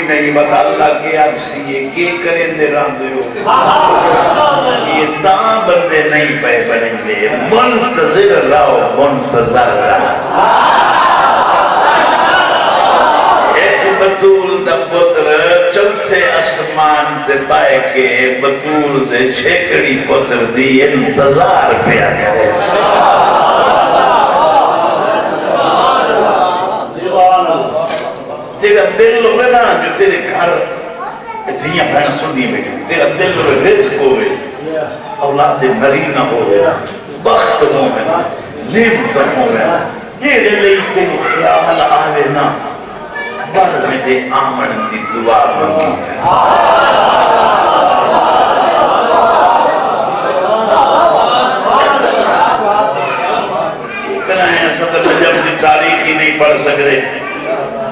نہیں بتا اللہ کے عکسی یہ کی کریں دے راندے ہو یہ تاں بندے نہیں پہ بنیں دے منتظر رہو منتظر رہو ایک بطول دا پتر چلسے اسمان تے پائے کے بطول دے چھیکڑی پتر دی انتظار پیا کرے تیرا دل ہوئے نا جو تیرے گھر دھیاں بہن سنی میں تیرا دل ہوئے رزق ہوئے اولاد نرینہ ہوئے بخت ہوئے نعمت ہوئے یہ لئے تیرے خیال آوے نا بر میں دے آمن دی دعا منگی ہے اتنا ہے صدر نجم دی تاریخی نہیں پڑھ سکتے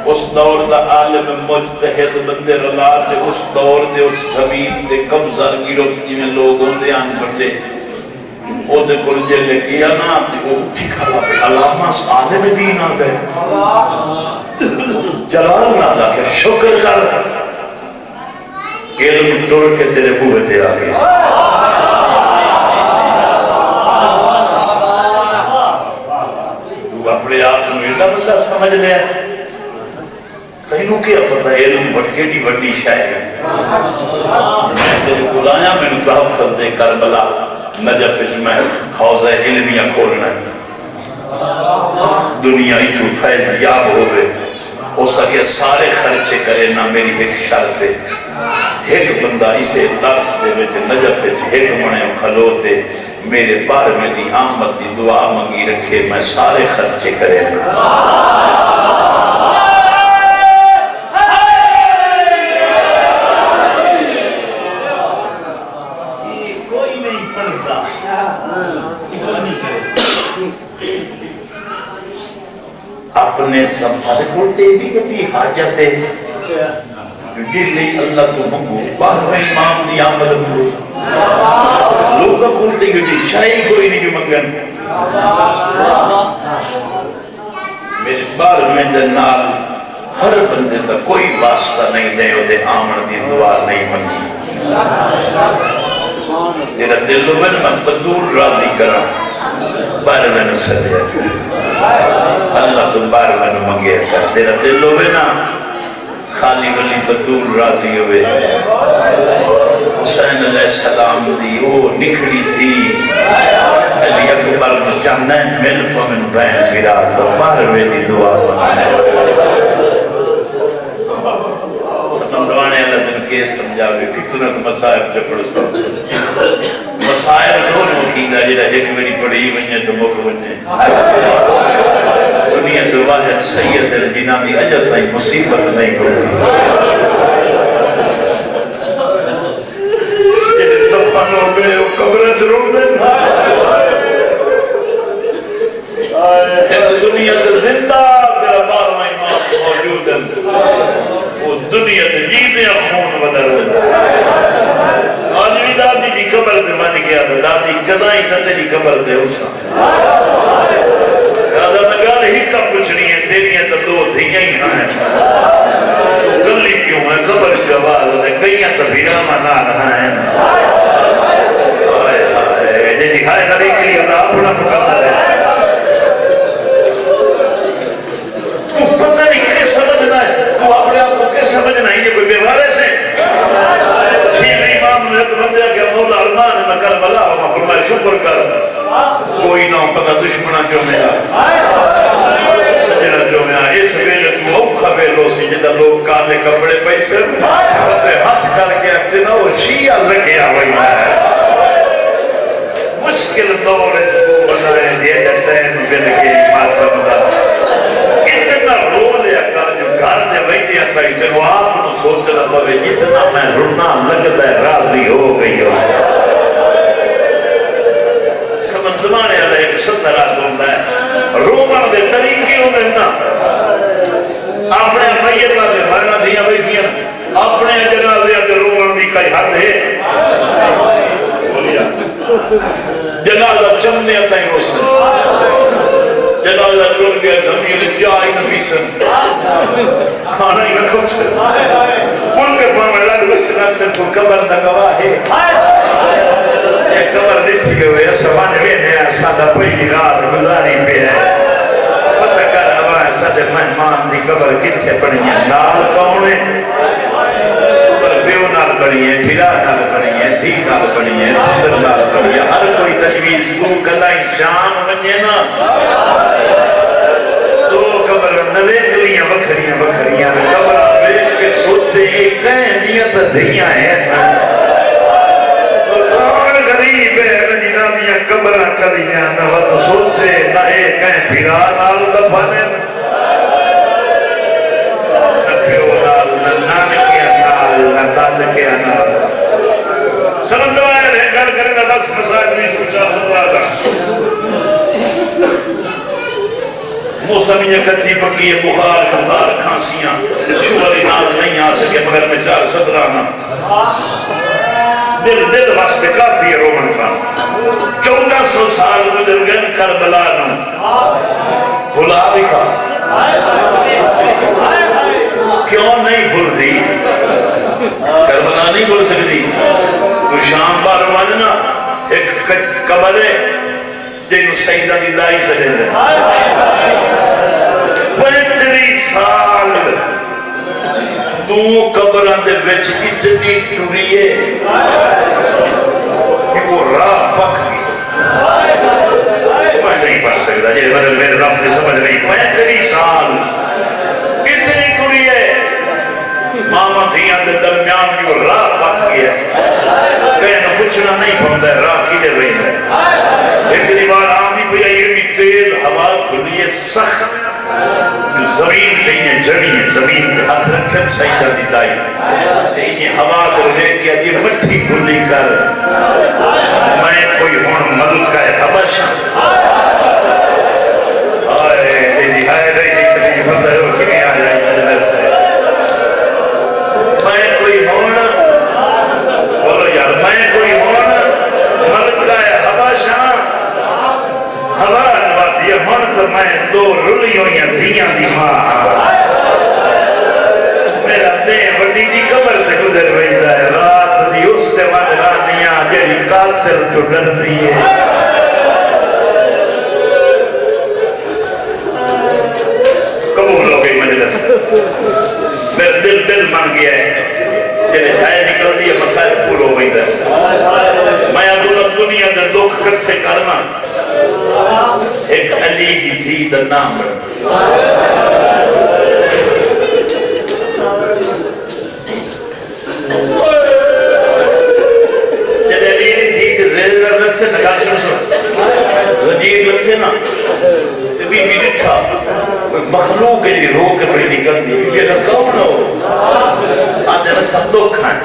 اس دور دا عالم مجتہد بندے رلا سے اس دور دے اس زمین دے قبضہ گیرو جی میں لوگوں دے آن بردے او دے کل جے لے گیا نا وہ اٹھی کھلا پہ علامہ عالم دین آ گئے جلال نہ دا کہ شکر کر علم ٹوڑ کے تیرے بوئے تے آ گیا تو اپنے آپ تو میرا بندہ سمجھ لیا تینوں کیا پتہ علم وڈی وڈی شاید میں تیرے کو لایا میں نے تحفظ دے کربلا نجف میں حوضہ علمیہ کھولنا دنیا ہی جو فیض یاب ہوئے ہو سکے سارے خرچے کرے نہ میری ایک شرط ہے ایک بندہ اسے درس دے وچ نجف ایک منے کھلوتے میرے بار میں دی آمد دی دعا منگی رکھے میں سارے خرچے کرے نا اپنے سمجھے بولتے بھی کبھی حاجت ہے جلے اللہ تو منگو باہر امام دی آمد منگو لوگا کھولتے گئے شاہی کوئی نہیں جو منگن میرے بار میں دنال ہر بندے دا کوئی واسطہ نہیں دے ہوتے آمن دی دعا نہیں منگی تیرا دل میں بدور راضی کرا بار میں نسل ہے اللہ تو بار میں منگے کر تیرا دل ہوئے نا خالی ولی بدور راضی ہوئے حسین علیہ السلام دی وہ نکھڑی تھی علی اکبر جانن مل پمن بین گرا تو بار میں دی دعا سمندوانے اللہ دن کے سمجھاوے کتنا مسائب چپڑ سکتے مسائب دون مکیدہ جیدہ ایک میری پڑھی وہیں تو مک وہیں دنیا تو واحد سید الجنہ دی اجت نہیں مصیبت نہیں ہوگی یہ دفن ہو گئے وہ قبرت رو دیں دنیا تو زندہ تیرا بارہ امام موجود ہے وہ دنیا تو جیتے خون بدر آنوی دادی دی قبر تے من گیا تھا دادی قضائی تھا تیری قبر تے اس دادا نگار ہی کا پوچھنی ہے تیریاں تو دو دھیاں ہی ہیں گلی کیوں ہے قبر کی آواز ہے گئیاں تو بھیراما نہ رہا ہے جی دکھائے نبی کے لیے اللہ اپنا مقدر ہے تو پتہ نہیں کہ سمجھنا ہے تو اپنے آپ کو کہ سمجھنا ہے یہ کوئی بیوارے سے بندے کہ مولا ارمان میں کربلا ہوا فرمائے شکر کر کوئی نہ پتہ دشمنہ جو میرا سجنہ جو میرا اس ویلے تو اوکھا ویلو سی جدہ لوگ کالے کپڑے پیسے ہاتھ کر کے اکچنا وہ شیعہ لگیا ہوئی ہے مشکل دور ہے تو بنائے دیا جاتا ہے مجھے لگے ماتم دا اتنا رو لیا کر جو گھر دے بیٹھے آتا ہے کہ وہ آپ نے سوچنا پوے اتنا میں رنا لگتا ہے راضی ہو گئی ہو سمندوانے اللہ ایک ستر آت ہوتا ہے رومن دے طریقے ہوتے ہیں نا اپنے میتہ دے مرنا دیا بیٹھیاں اپنے جنازے دے رومن دی کئی حد ہے جنازہ چمنے آتا ہی روسن جنازہ ٹوٹ گیا دھمیر چاہی نفیسن کھانا ہی رکھو سے کو قبر دا گواہ ہے یہ قبر ڈٹھی ہوئے سمجھ میں نیا سادہ پہلی رات گزاری پہ ہے پتہ کر ہمارے سادے مہمان دی قبر کتھے پڑی ہے نال کون ہے قبر پیو نال پڑی ہے پھرا نال پڑی ہے تھی نال پڑی ہے پتر نال پڑی ہے ہر کوئی تجویز کو کدائی شام بنیے نا تو قبر نوے کلیاں بکھریاں بکھریاں قبر بیٹھ کے سوچتے ایک کہیں دیاں تا دھیاں ہیں کون غریب ہے جنہ دیاں قبرہ کلیاں نہ تو سوچے نہ ایک کہیں پھرا نال دفانے نہ پیو نال نہ نانکیاں نال نہ دادکیاں نال سمجھ دو آئے رہے گھر کرے نہ بس مساج بھی سوچا سمجھا دا موسمیہ کتی پکی ہے بخار خندار کھانسیاں شوری نال نہیں آ سکے مگر میں چار صدرانا دل واسطے کافی ہے رومن خان 1400 سال گزر گئے کربلا نہ بھلا بھی کھا کیوں نہیں بھول دی کربلا نہیں بھول سکتی تو شام بار ماننا ایک قبر ہے جنہوں سیدہ دی لائی سجے دے 35 سال تو قبران دے بچ اتنی ٹوریے کہ وہ راہ پک گئی میں نہیں پڑھ سکتا جی میرے رب نے سمجھ نہیں 35 سال اتنی ٹوریے ماما دھیاں دے درمیان جو راہ پک گیا کہنا پوچھنا نہیں پڑھتا ہے راہ کی دے رہی ہے اتنی بار آنی پہ یہ بھی تیز ہوا کھلیے سخت زمین تینے جڑی ہے زمین کے ہاتھ رکھت صحیح جاتی دائی تینے ہوا کر لے کے یہ مٹھی کھلی کر میں کوئی ہون ملک ہے حبشہ آئے دیدی ہائے رہی دیکھنی بندر ہو کی نہیں آ جائیں جلدت ہے میں کوئی ہون بولو یار میں کوئی ہون ملک ہے حبشہ ہوا نواتی ہے منظر میں دو رلیوں یا دھیاں دی ماں میرا دے وڈی دی قبر سے گزر ویدہ ہے رات دی اس دے مجرانیاں جیڑی قاتل تو ڈر دی ہے قبول ہو گئی مجلس میرا دل من گیا ہے جیڑے جائے نکل دی ہے مسائل پور ہو ویدہ ہے میں دنیا دے دکھ کتھے کرنا ایک علی دی تھی دا نام جب علی دی تھی کہ زیدہ لگ سے نکال سن زنجیر لگ سے نا تبھی بھی ڈٹھا کوئی مخلوق ہے جو رو کے پڑی نکل دی یہ کہ کون ہو آتے نا سب لوگ کھائیں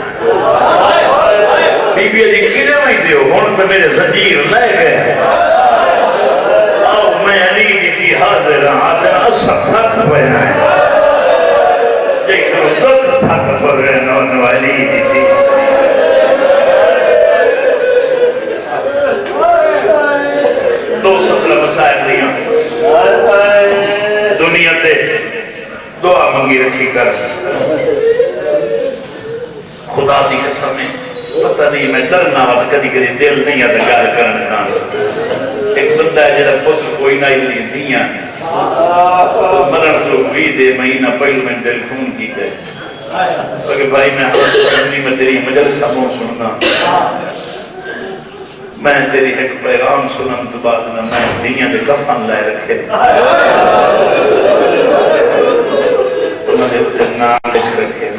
بی بی ادھی کدے میں دیو ہون تو میرے زنجیر لے گئے میں علی دی تھی حاضر آتے نا اثر تھک پہ آئے ایک دکھ تھک پہ رہنا انہوں علی دی تھی دو سترہ مسائل دیاں دنیا تے دعا منگی رکھی کر خدا دی قسم میں پتہ نہیں میں ڈرنا وقت کدی کدی دل نہیں ادگار کرنے کھان ایک بندہ ہے جیسا پتر کوئی نہ ہی دیاں مرن لوگ بھی دے مہینہ پہلو میں ٹیلیفون کیتے کہ بھائی میں سننی میں تیری مجلسہ مون سننا میں تیری ایک پیغام سنن تو بعد میں دیاں دے کفن لائے رکھے تو میں نے نام لکھ رکھے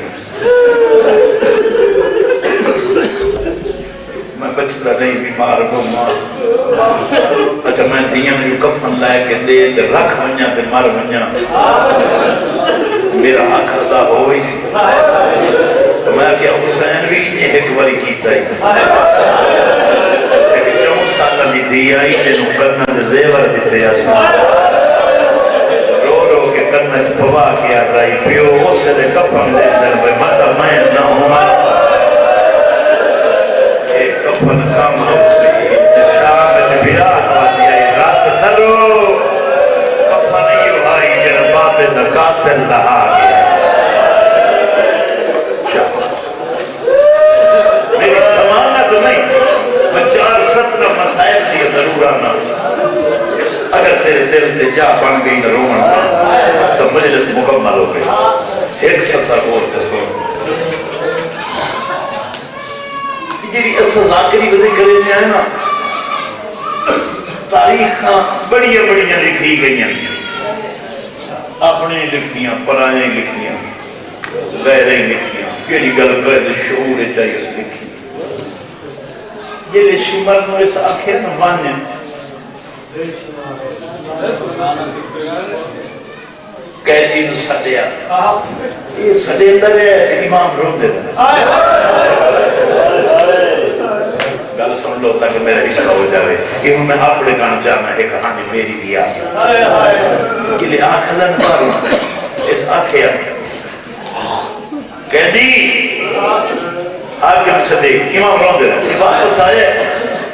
میں بچتا نہیں بیمار کو مار اچھا میں دیاں نے جو کفن لائے کے دے تے رکھ ونیا تے مر ونیا میرا حق ادا ہوئی سی تو میں کیا حسین بھی یہ ایک باری کیتا ہی لیکن جو سالہ دی دی آئی تے نو کرنا دے زیور دیتے آسان رو رو کے کرنا دے پوا کیا رائی پیو اس سے دے کفن دے در بے مطا میں نہ ہوں ایک کفن کام ہو سی شام دے بیرات باتی آئی رات نرو کفن ایو آئی جن باب دے قاتل لہا گیا ایک سطح بولتے سو جی اصل ذاکری بدے کرے ہیں نا تاریخ بڑیاں بڑیاں لکھی گئی ہیں اپنے لکھیاں پرائیں لکھیاں غیریں لکھیاں کیڑی گل پہ شعور چاہیے اس لکھی یہ شمر نو اس آخر نہ بانے قیدی نو سڑیا یہ سڑے اندر ہے امام رو دے گل سن لو تاکہ میرا حصہ ہو جائے کہ میں اپنے گانا جانا ہے کہانی میری بھی آیا کہ لئے آنکھ لن پاروں اس آنکھیں قیدی حاکم صدیق امام رو دے واپس آئے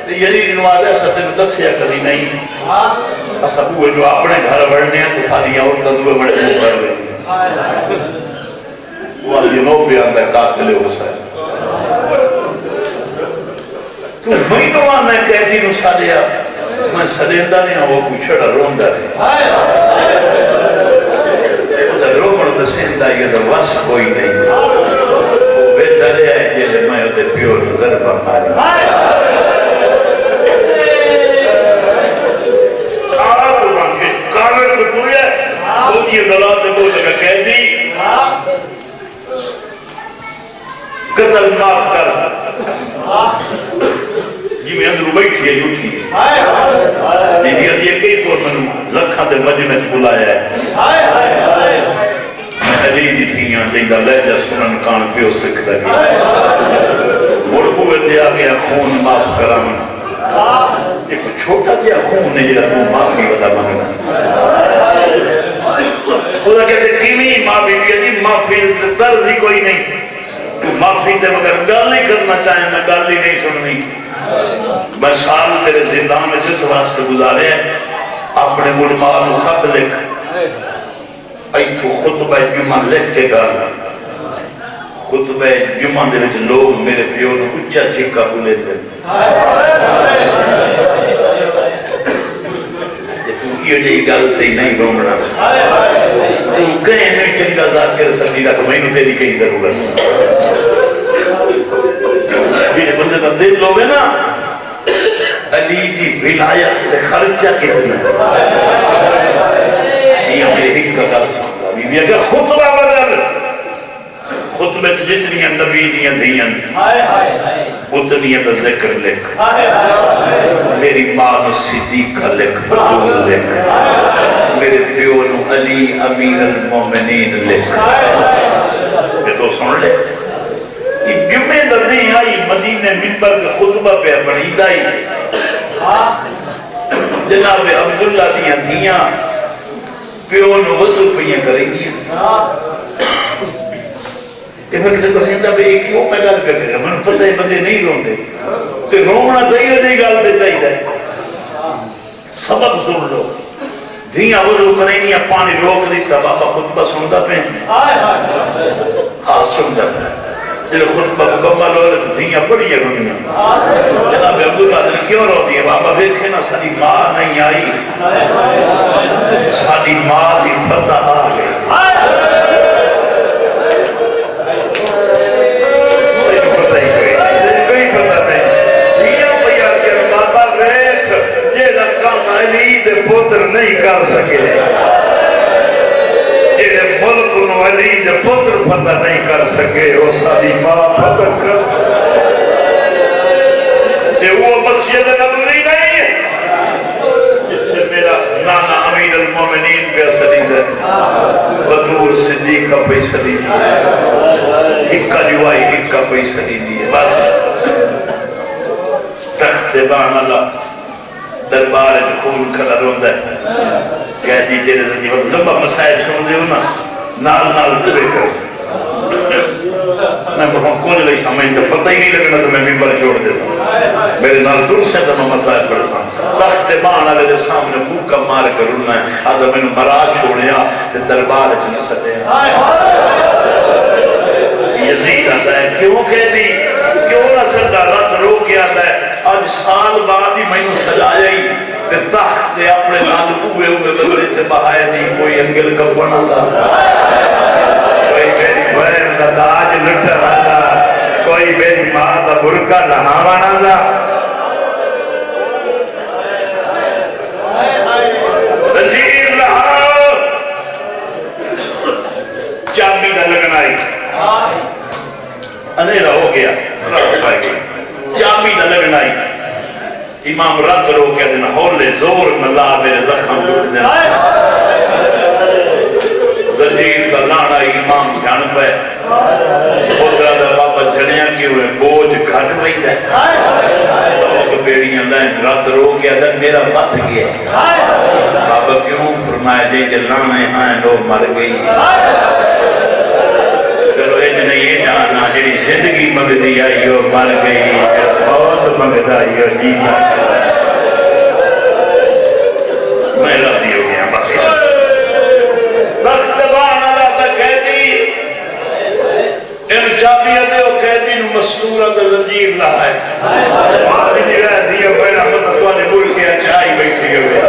یزید نوازہ ستر دسیا کبھی نہیں اسا وہ جو اپنے گھر بڑھنے ہیں تو ساری عورتیں دوے بڑے منہ کر گئی وہ جنوں پہ اندر قاتل ہو سائے تو مہینوں میں قیدی نو سالیا میں سلیندہ نہیں ہوں وہ کوئی چھڑا روندہ رہے ادھر رومن دسیندہ یہ در وس کوئی نہیں وہ بہتر ہے جیلے میں ادھر پیور ضربہ ماری کارر بٹوئے خود یہ دلاتے بولے گا قیدی قتل معاف کر جی میں اندرو بیٹھی ہے یوٹھی ہے یہ یہ کئی طور میں لکھاں دے مجمع بلایا ہے میں علی دی تھیاں جنگا لہجہ سنن کان پیو سکھ لگی مڑ پوے تے آگیا خون معاف کرامن ایک چھوٹا کیا خون ہے جہاں تو معافی ودا مانگنا خدا کہتے کیمی معافی بھی معافی طرز ہی کوئی نہیں تو معافی تے مگر گل نہیں کرنا چاہیں میں گل ہی نہیں سننی میں سال تیرے زندان میں جس واسطے گزارے ہیں اپنے ملمال خط لکھ ایتھو خطبہ جمعہ لکھ کے گانا خطبہ جمعہ دے وچ لوگ میرے پیو نو اچھا چکا بولے تھے یہ جی گلتی نہیں رومنا تو کہیں میں چنگا ذاکر سکیدہ تو میں نے تیری کئی ضرورت میرے بندے کا دل لوگ ہے نا علی دی ولایت سے خرچہ کتنا یہ میرے ہک کا گل سکتا بی اگر خطبہ بدل خطبہ جتنی نبی دیاں دیاں اتنی ذکر لکھ میری ماں صدیقہ لکھ بطول لکھ میرے پیو نو علی امیر المومنین لکھ یہ تو سن لے یہ جمعہ دردیں آئی مدینہ منبر کے خطبہ پہ بڑی دائی جناب عبداللہ دیاں دیاں پیو نو وضو پہیاں کریں دیاں کہ میں کہتے ہیں کہ ایک کیوں میں گل پہ کریں میں پتہ ہے بندے نہیں روندے کہ رونا چاہیے نہیں گل دے چاہیے سبب سن لو دھیاں وضو کریں گی پانی روک دیتا بابا خطبہ سنتا پہ ہاں سمجھا جب خطبہ مکمل ہو رہے تو دھیاں بڑی ہے رونیاں جناب عبداللہ دل کیوں رو دی ہے بابا دیکھیں نا ساری ماں نہیں آئی ساری ماں دی فتح آ گئی پتر نہیں کر سکے یہ ملک نو علی دے پتر فتح نہیں کر سکے وہ ساری ماں فتح کر یہ وہ مسجد نبوی نہیں جتنے میرا نانا امیر المومنین پہ سلید ہے بطور صدیقہ پہ سلید ہے ہکا جوائی ہکا پہ سلید ہے بس تخت بان اللہ دربار خون کھلا روندہ ہے کہہ دی تیرے زندگی وقت لمبا مسائل سن دے ہونا نال نال پورے کر میں بہت کون لئی سامنے تو پتہ ہی نہیں لگنا تو میں ممبر چھوڑ دے سا میرے نال دور سے تو میں مسائل پڑھ سا تخت بان والے دے سامنے بھوکا مار کر رونا ہے آدھا میں نے مرا چھوڑیا کہ دربار چ نہ سکے یزید آتا ہے کیوں کہہ دی کیوں نہ سکتا رات رو کے آتا ہے آج سال بعد ہی میں نے سجایا ہی کہ تخت نے اپنے نال ہوئے بدلے سے بہائے نہیں کوئی انگل کا بنا دا کوئی میری کا لہاوانا دا زنجیر لہا چابی دا لگنا آئی اندھیرا ہو گیا چابی دا لگنا آئی امام رد رو کیا دینا ہولے زور نلا میرے زخم ٹوٹ دینا زنجیر دا لانا امام جان پہ خودرہ دا بابا جنیاں کیوں ہے بوجھ گھٹ رہی دے تو بیڑیاں لائن رد رو کیا دے میرا بت گیا بابا کیوں فرمایا جائے کہ لانے آئیں لو مر گئی چلو انہیں یہ جاننا جڑی زندگی مگدی آئی ہو مر گئی بہت مگدہ آئی ہو جیتا میں راضی ہو گیا بس تختبان اللہ تا قیدی ان چابیتے ہو قیدی نو مستورت زنجیر لہائے آدھی دی رہتی ہے پہلا مطلب ملک کے اچھائی بیٹھی ہوئے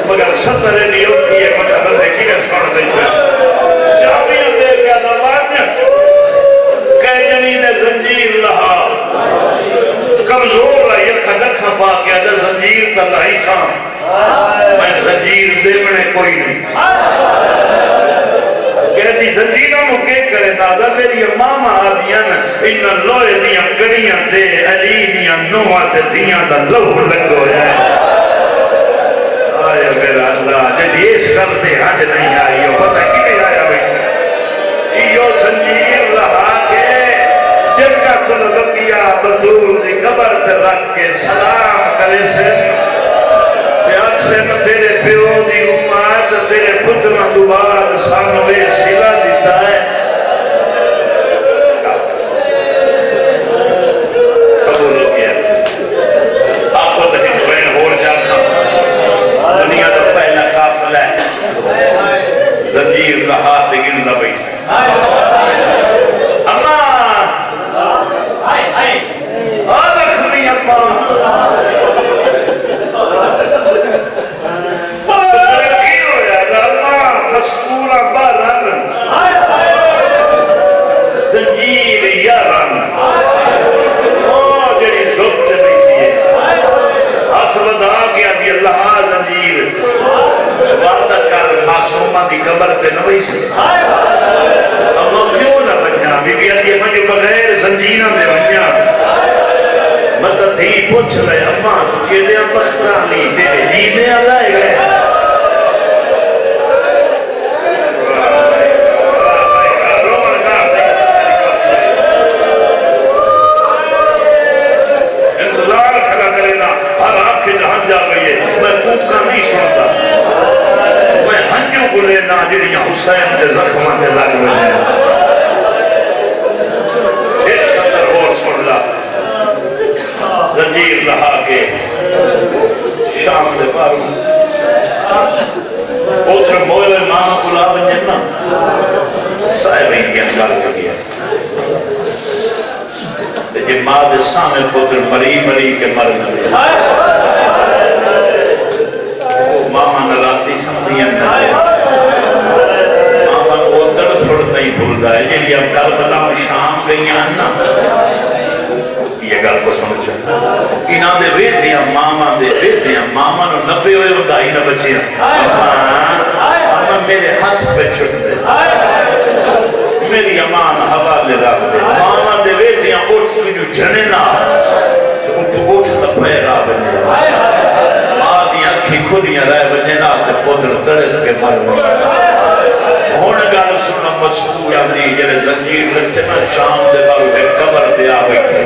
مگر ستر نہیں ہوتی ہے مطلب دیکھی نے سوڑ دی سے چابیتے کیا نوان قیدنی نے زنجیر لہا کمزور ہے یکھا نکھا پا کیا دے زنجیر تا لائی سام میں زنجیر دے منے کوئی نہیں کہتی زنجیرہ مکے کرے دادا میری ماما آدیاں انہاں لوئے دیاں گڑیاں تھے علی دیاں نوہ تے دیاں دا لوہ لگو ہے آیا میرا اللہ جدی اس کرتے حج نہیں آئی ہو پتہ کی نہیں آیا بھئی یہ زنجیر رہا کے جن کا کل رکیا بدور دی قبر تے رکھ کے سلام کرے سے پیاک سے میں تیرے پیو دی امات تیرے پتر تو بعد سانوے سلا دیتا ہے قبول ہو گیا آنکھوں دکھیں بین ہور جانا دنیا تو پہلا قافل ہے زنجیر لہا تگن لبئی اللہ آدھخنی اللہ مستورہ بارن زنجیر یارن جڑی دھوکتے بیٹھی ہے ہاتھ ودا گیا دی اللہ زنجیر وعدہ کر معصومہ دی قبر تے نوئی سے اللہ کیوں نہ بنیا بی بی آدھی مجھے بغیر زنجیرہ میں بنیا مطلب تھی پوچھ رہے اماں تو کہتے ہیں بختان لی تیرے لینے آلائے گئے جڑیاں حسین دے زخمہ دے لگ رہے ہیں ایک سطر اور سن لا زنجیر لہا کے شام دے پاروں اوتر موئے ماں کلا بنجنا سائے کی انگار ہو گیا جی ماں دے سامنے پتر مری مری کے مر گئے ماما نراتی سمجھیں نہیں بھول رہا ہے جنہی اب کربلا میں شام گئیاں نا یہ گل کو سمجھو انہاں دے بیٹیاں ماما دے بیٹیاں ماما نو نبے ہوئے ودائی نہ بچیاں اما میرے ہاتھ پہ چھٹ دے میری امان حوالے رکھ دے ماما دے بیٹیاں اٹھ تجھو جنے نا اٹھ تپے را بنے آدیاں کھی خودیاں رائے بنے نا تے پودر تڑت کے مر بنے ہونے گالا سننا مسئول آدھی جنہیں زنجیر رکھتے نا شام دے بارو ہے قبر دے آ بیٹھے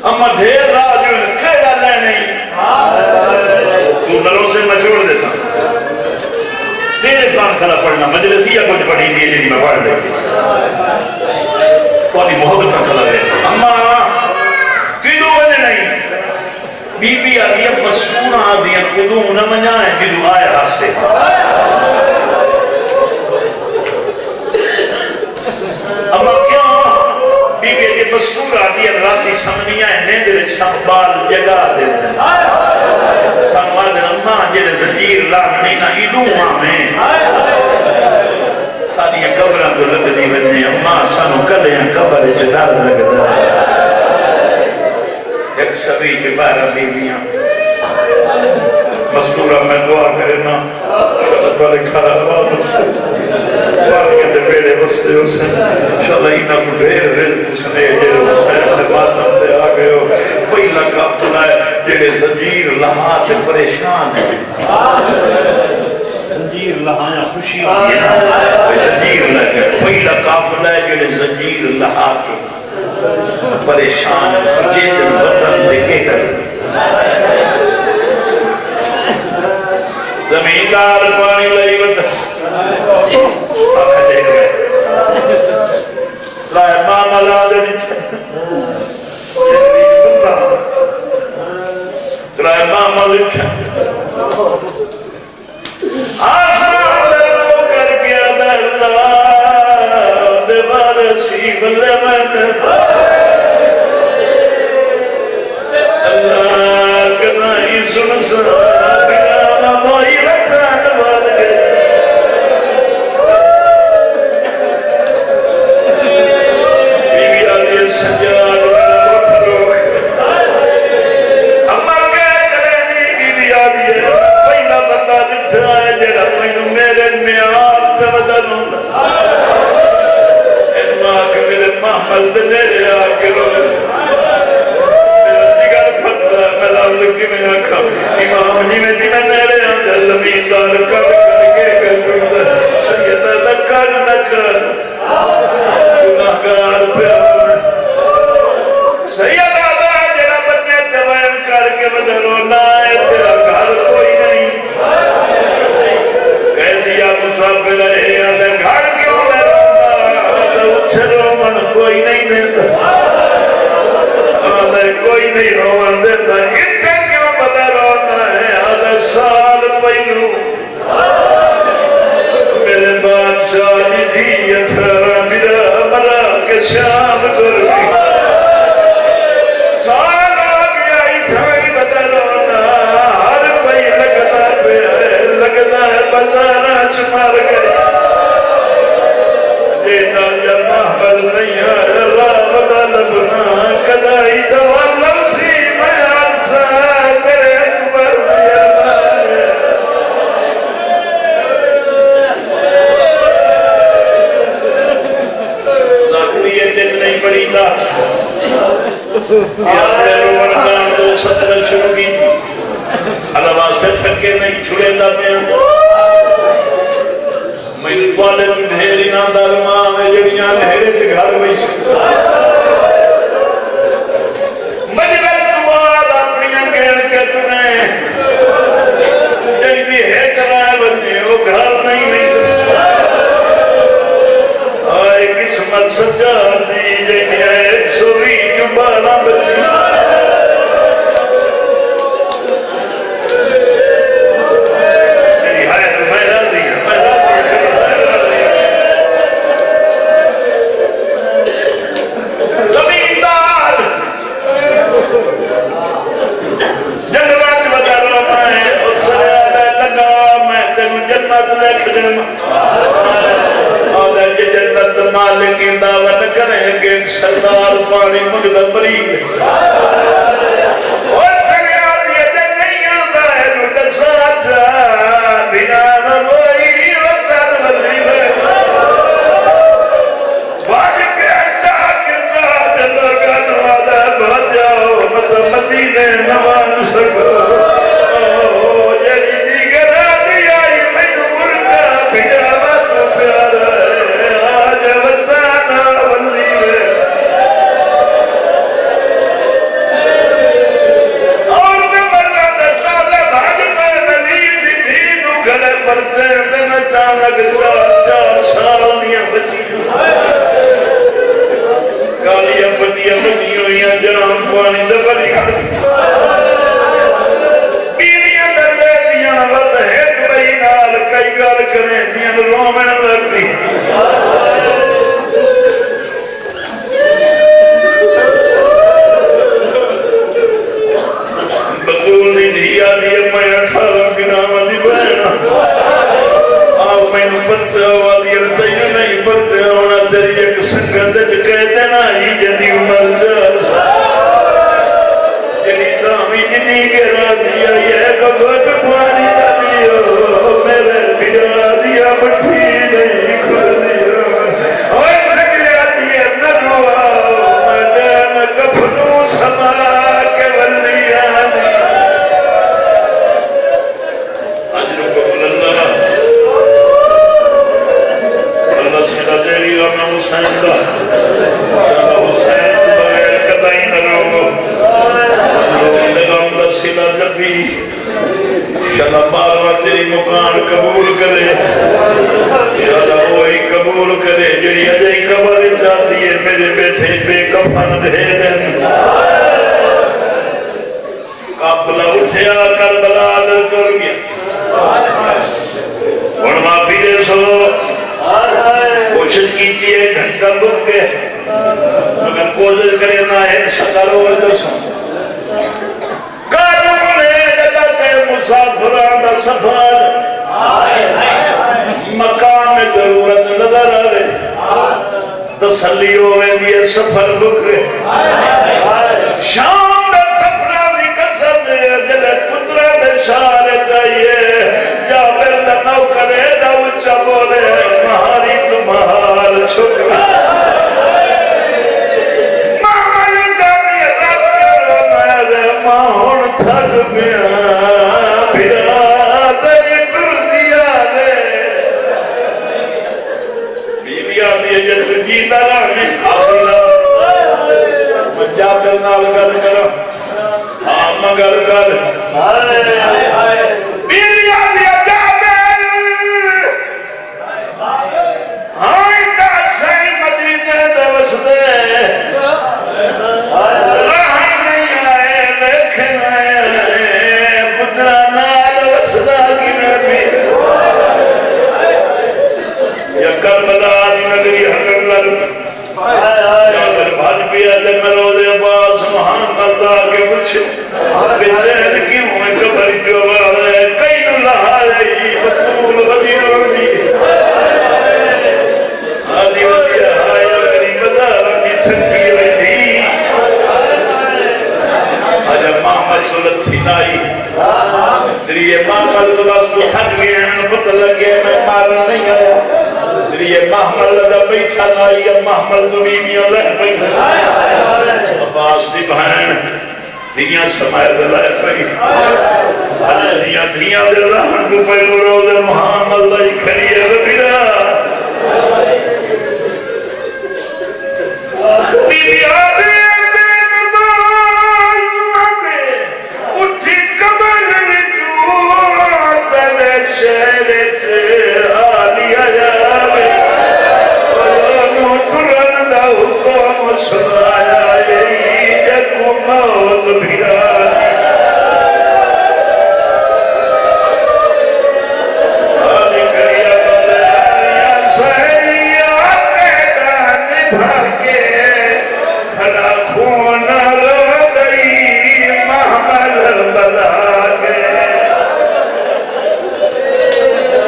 اما دھیر راہ جو ہے کھیڑا لے نہیں تو نروں سے میں چھوڑ دے سا تیرے پلان کھلا پڑھنا مجلسی یا کچھ پڑھی دیئے جنہی میں پڑھ دے کوئی محبت سے کھلا دے اما تیدو وجہ نہیں بی بی آدھی مسئول آدھی کدو نہ منجائیں جدو آئے راستے اما کیوں بی بی آدھی مسئول آدھی راتی سمنیاں نیندے لے سنبال جگہ دیتے ہیں سنبال دینا اما جنہیں زنجیر لاننی نہ ایدو ماں میں دیا قبراں تو لگدی ونے اماں سانو کلیاں قبر وچ ڈر لگدا ایک سبھی کے 12 بیویاں مستورہ میں دعا کرنا شاید والے کھارا واپس پاکیاں دے بیڑے بستے ہو سن انشاءاللہ اینا تو ڈھیر رزق سنے جیرے حسین نے باتم دے آگئے ہو پہلا قافلہ ہے جیڑے زنجیر لہات پریشان ہیں زنجیر لہاں خوشی ہوئی ہے زنجیر لہا پہلا قافلہ ہے جیڑے زنجیر لہات پریشان ہے سجید وطن دکے کر زمیندار پانی لئی وطن آکھا دیکھ گئے لائے ماما لادے لائے ماما لکھا آسان لڑو کر گیا در اللہ دیوار سیب لے من اللہ کدائی سن سا موئی وطن باد گئے بیوی آدھی سجاد اٹھ روک اممہ کہہ کرینی بیوی آدھی ہے پہلا بندہ جتھا ہے جڑا مینوں میرے میار تے بدل ہوندا انما کہ میرے محمل دے نیڑے آ کے رو امام جی میں جی میں نیرے آنجا زمیندار کر کے سیدہ دا کر نہ کر گناہگار پہ سیدہ دا جڑا بچے جوائن کر کے بدلو نہ ہے تیرا گھر کوئی نہیں کہہ دیا مسافر ہے آدھے گھر کیوں میں روندہ آدھے اچھے رومن کوئی نہیں دیتا آدھے کوئی نہیں رومن دیتا سال پہلو میرے بادشاہ جی تھی اتھارا میرا مرا کے شام کر بھی سال آگیا ہی تھائی بدلونا ہر پہی لگتا ہے بزارہ چمار گئے دینا یا محبل نہیں ہے راہ بدلبنا کدائی دوار لفظی میں عرصہ تیرے اکبر دیا پڑی تھا یہ اپنے روڑکان دو ستر شروع کی تھی علوہ سے چھکے نہیں چھڑے تھا پہ میں والد ڈھیری نہ درمان ہے جڑیاں ڈھیرے کے گھر میں سکتا مجبر دوار اپنیاں گھر کے تنے جنگ دی ہے کرائے بننے وہ گھر نہیں ملتے آئے قسمت سجا دی جنگی ایک سوری جو بالا بچی تیری حیات میں راضی ہے زمیندار جنگلات بجا رو میں اس سے لگا میں تیرے جنت دیکھ دیں آدھا کہ جنت مالکی دعوت کریں گے سردار پانی مجدہ بری اور سنیا دیا جن نہیں آدھا ہے روٹا ساتھا بنا نبوئی وطن بلی بری واجب پہ اچھا کردہ دلگا نوادہ بہت جاؤ مطلب مدینے نوان سکو جڑی دیگر آدھی آئی میں نمرکا بھیا بات پیارا پرچے دن چانک چار سالیاں بچی کالیاں پتیاں بچی ہوئیاں جام پانی دبری بیویاں دردے دیاں بس ایک بھئی نال کئی گال کریں دیاں رومن لگی بطول نہیں دیا دیا میں 18 گرام دی بہنا میں بچہ والی ارتائی نہیں میری ایک سنگت کہتے نا ہی جدی عمر 4 سال جنی دامی جنی گرا دیا یہ کبھت پانی نہ دیو میرے بڑا دیا بٹھی نہیں کھل دیا اور سگلیا دیا نہ رواؤ مدام کفنو سما کے ولیا دی اجرو کفل اللہ اللہ سیدہ تیری غمنا حسین دا شاہ حسین بغیر قدائی نہ رہو غم دا سیدہ جبی شاہ بارہ تیری مکان قبول کرے یا وہی قبول کرے جڑی اجائی قبر جاتی ہے میرے بیٹھے بے کفن دے دن قابلہ اٹھیا کربلا در تر گیا ورما پیرے سو کوشش کی تھی ایک گھنٹہ رک گئے مگر کوشش کرے نہ ایک سکر ہو جو سن قانون ہے جگہ کے مسافران دا سفر مقام ضرورت نظر آئے تسلی ہوئے دیئے سفر رک رہے شام دا سفران دی قسم جلے پترہ دے شارے جائیے جابر دا نوکرے دا اچھا بولے مہاری تمہار چھک ماہر جانی رب کرو میرے ماہر تھک بیا بھرا دے ٹر دیا دے بیوی آدھی ہے جب جیتا رہنے آخرہ میں جابر نال گل کرو ہاں مگر گل بیوی آدھی ہے محمل دویمیاں لہ پئی عباس دی بہن دھیاں سمائے دلائے پئی دھیاں دے رہن کو پہلو رو دے محمد اللہ کھڑی ہے ربیدہ بیوی آدھے دین باز مدے اٹھی قبر رجوع تنے شہر آلی آیاوے حکم سنایا یہی جکو موت بھیرا آلی کریا بلے یا سہیا قیدہ نبھا کے کھڑا خون رو گئی محمل بلا گئے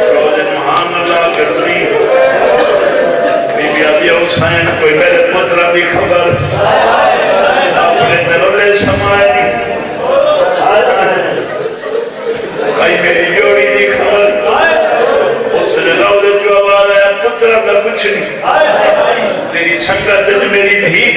روزن محان اللہ کرنی حسین کوئی میرے پترہ دی خبر اپنے دلولے سمائے دی کوئی میری جوڑی دی خبر اس نے رو دے جو آواز ہے پترہ کا کچھ نہیں تیری سنگت نے میری دھی